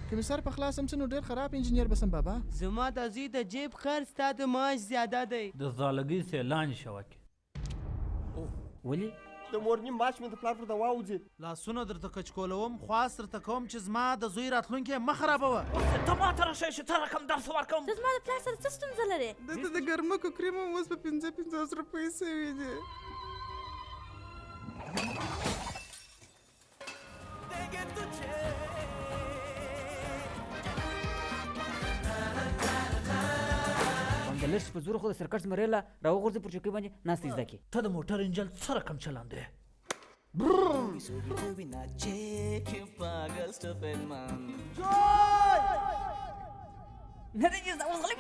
که مې سر په خلاص هم څه نو ډېر خراب انجینیر بسم بابا. زما د زوی د جیب خرڅ ستا د معاش زیاده دی. د زالګۍ سیلان شوه کې ولې د مورني ماش مې د پلار پر دوا وځي. لاسونه درته کچکولوم خواست درته کوم چې زما د زوی راتلونکی مه خرابوه. ته ما ته راشئ چې ته رقم درس ورکوم. ته زما د پلار سره څه ستونزه لرې؟ دلته د ګرمکو کریم هم اوس په 50 روپۍ سوي دي. د لښت په زور خو د سرکټ زمرې له راوغورځي پر چوکۍ باندې ناستې زده کړي. ته د موټر انجن څه رقم چلان دی؟ نه دی اوس غلی